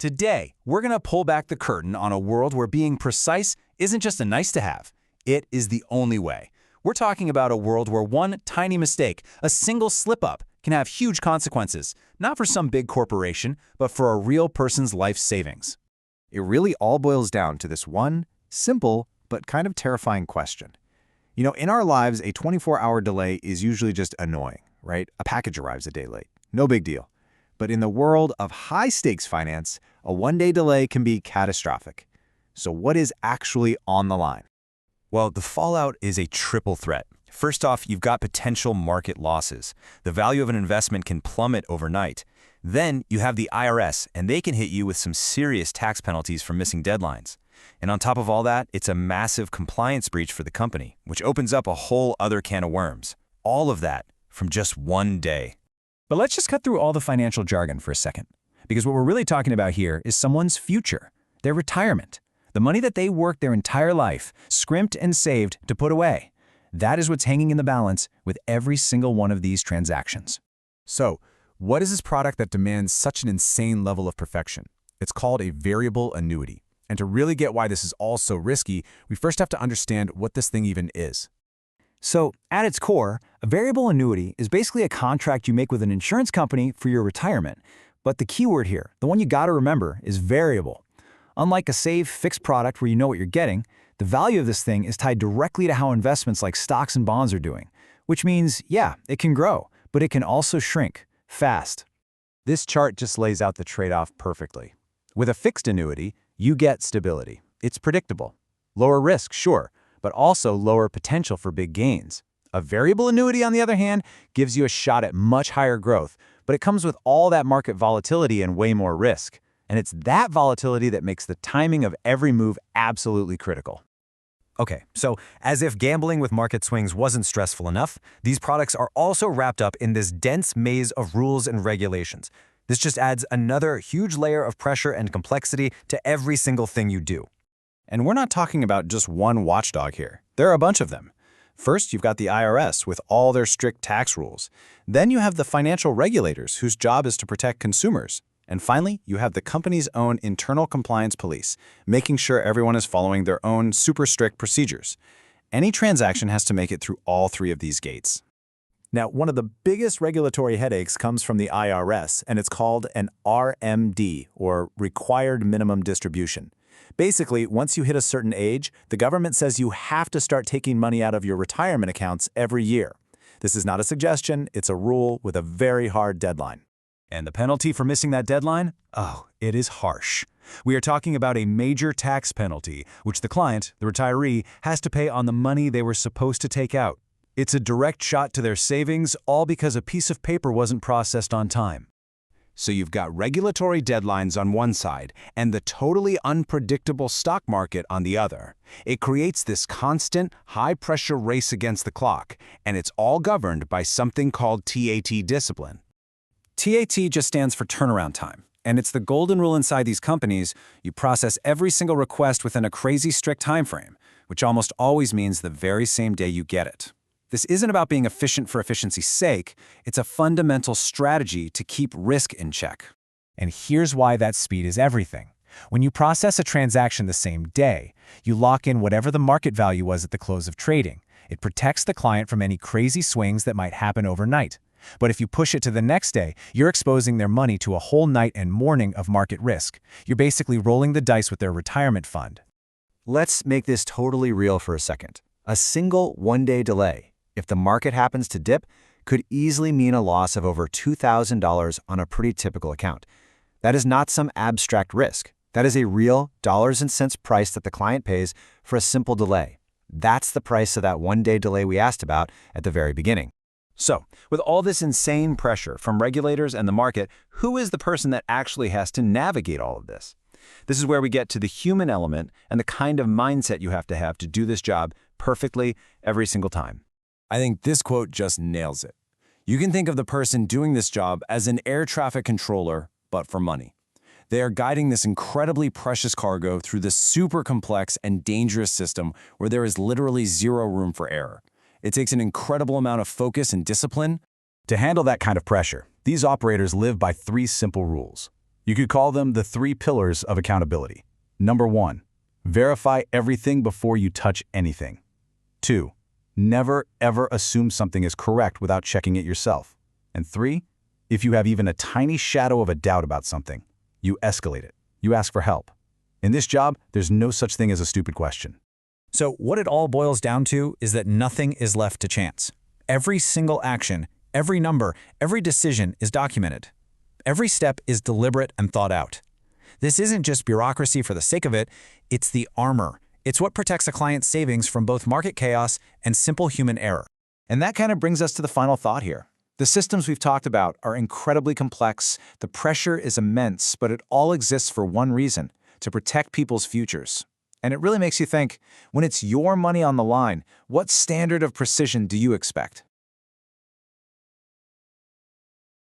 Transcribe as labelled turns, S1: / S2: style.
S1: Today, we're going to pull back the curtain on a world where being precise isn't just a nice-to-have. It is the only way. We're talking about a world where one tiny mistake, a single slip-up, can have huge consequences, not for some big corporation, but for a real person's life savings.
S2: It really all boils down to this one, simple, but kind of terrifying question. In our lives, a 24-hour delay is usually just annoying, right? A package arrives a day late. No big deal. But in the world of high-stakes finance, a one-day delay can be catastrophic. So what is actually on the line?
S1: Well, the fallout is a triple threat. First off, you've got potential market losses. The value of an investment can plummet overnight. Then you have the IRS, and they can hit you with some serious tax penalties for missing deadlines. And on top of all that, it's a massive compliance breach for the company, which opens up a whole other can of worms. All of that from just one day.
S3: But let's just cut through all the financial jargon for a second. Because what we're really talking about here is someone's future, their retirement, the money that they worked their entire life, scrimped and saved to put away. That is what's hanging in the balance with every single one of these transactions.
S2: So, what is this product that demands such an insane level of perfection? It's called a variable annuity. And to really get why this is all so risky, we first have to understand what this thing even is.
S3: So, at its core, a variable annuity is basically a contract you make with an insurance company for your retirement. But the key word here, the one you gotta remember, is variable. Unlike a safe, fixed product where you know what you're getting, the value of this thing is tied directly to how investments like stocks and bonds are doing. Which means, yeah, it can grow, but it can also shrink, fast.
S2: This chart just lays out the trade-off perfectly. With a fixed annuity, you get stability. It's predictable. Lower risk, sure, but also lower potential for big gains. A variable annuity, on the other hand, gives you a shot at much higher growth, but it comes with all that market volatility and way more risk. And it's that volatility that makes the timing of every move absolutely critical.
S1: Okay, so as if gambling with market swings wasn't stressful enough, these products are also wrapped up in this dense maze of rules and regulations. This just adds another huge layer of pressure and complexity to every single thing you do.
S2: And we're not talking about just one watchdog here. There are a bunch of them. First, you've got the IRS with all their strict tax rules. Then you have the financial regulators whose job is to protect consumers. And finally, you have the company's own internal compliance police, making sure everyone is following their own super strict procedures. Any transaction has to make it through all three of these gates. Now, one of the biggest regulatory headaches comes from the IRS, and it's called an RMD, or Required Minimum Distribution. Basically, once you hit a certain age, the government says you have to start taking money out of your retirement accounts every year. This is not a suggestion, it's a rule with a very hard deadline.
S1: And the penalty for missing that deadline? Oh, it is harsh. We are talking about a major tax penalty, which the client, the retiree, has to pay on the money they were supposed to take out. It's a direct shot to their savings, all because a piece of paper wasn't processed on time. So you've got regulatory deadlines on one side and the totally unpredictable stock market on the other. It creates this constant, high-pressure race against the clock, and it's all governed by something called TAT discipline.
S3: TAT just stands for turnaround time, and it's the golden rule inside these companies. You process every single request within a crazy strict time frame, which almost always means the very same day you get it. This isn't about being efficient for efficiency's sake, it's a fundamental strategy to keep risk in check. And here's why that speed is everything. When you process a transaction the same day, you lock in whatever the market value was at the close of trading. It protects the client from any crazy swings that might happen overnight. But if you push it to the next day, you're exposing their money to a whole night and morning of market risk. You're basically rolling the dice with their retirement fund.
S2: Let's make this totally real for a second. A single one-day delay, if the market happens to dip, could easily mean a loss of over $2,000 on a pretty typical account. That is not some abstract risk. That is a real dollars and cents price that the client pays for a simple delay. That's the price of that one-day delay we asked about at the very beginning.
S1: So, with all this insane pressure from regulators and the market, who is the person that actually has to navigate all of this? This is where we get to the human element and the kind of mindset you have to do this job perfectly every single time.
S3: I think this quote just nails it. You can think of the person doing this job as an air traffic controller, but for money. They are guiding this incredibly precious cargo through this super complex and dangerous system where there is literally zero room for error. It takes an incredible amount of focus and discipline
S2: To handle that kind of pressure, these operators live by three simple rules.
S1: You could call them the 3 pillars of accountability. Number 1, verify everything before you touch anything. 2, never ever assume something is correct without checking it yourself. And 3, if you have even a tiny shadow of a doubt about something, you escalate it. You ask for help. In this job, there's no such thing as a stupid question.
S3: So what it all boils down to is that nothing is left to chance. Every single action, every number, every decision is documented. Every step is deliberate and thought out. This isn't just bureaucracy for the sake of it, it's the armor. It's what protects a client's savings from both market chaos and simple human error.
S2: And that kind of brings us to the final thought here. The systems we've talked about are incredibly complex, the pressure is immense, but it all exists for one reason, to protect people's futures. And it really makes you think, when it's your money on the line, what standard of precision do you expect?